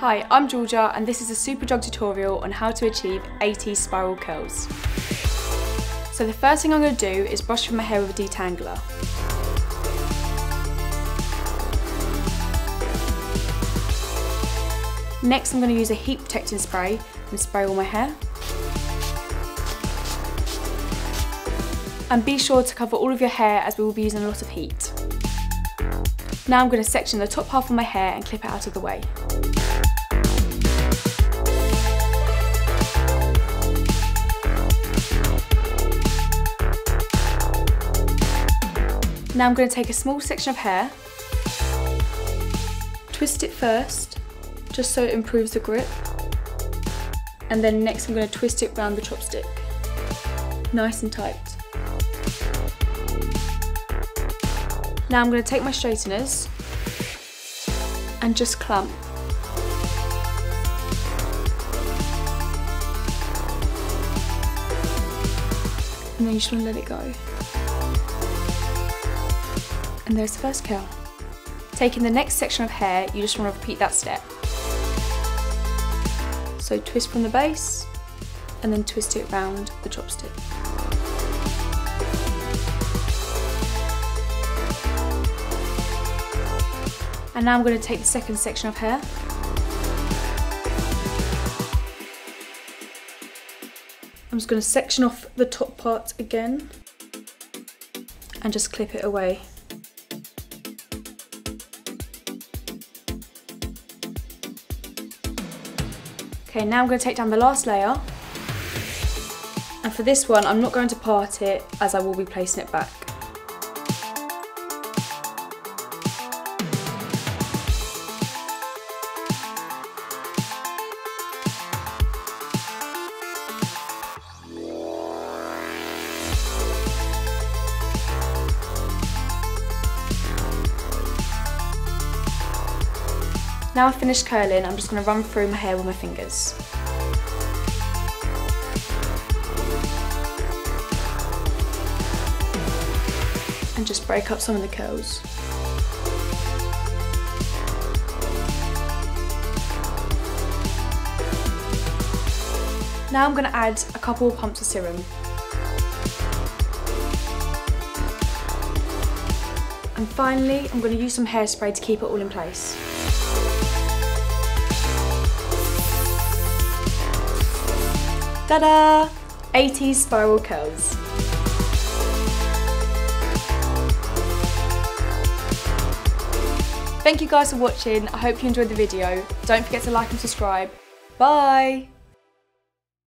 Hi, I'm Georgia and this is a Superdrug tutorial on how to achieve 80 spiral curls. So the first thing I'm going to do is brush through my hair with a detangler. Next I'm going to use a heat protecting spray and spray all my hair. And be sure to cover all of your hair as we will be using a lot of heat. Now I'm going to section the top half of my hair and clip it out of the way. Now I'm going to take a small section of hair, twist it first, just so it improves the grip, and then next I'm going to twist it around the chopstick, nice and tight. Now I'm going to take my straighteners and just clamp. And then you just want to let it go. And there's the first curl. Taking the next section of hair, you just want to repeat that step. So twist from the base and then twist it around the chopstick. And now I'm going to take the second section of hair I'm just going to section off the top part again and just clip it away. Okay, now I'm going to take down the last layer, and for this one I'm not going to part it as I will be placing it back. Now I've finished curling, I'm just going to run through my hair with my fingers. And just break up some of the curls. Now I'm going to add a couple of pumps of serum. And finally, I'm going to use some hairspray to keep it all in place. Ta-da! 80 spiral curls. Thank you guys for watching. I hope you enjoyed the video. Don't forget to like and subscribe. Bye!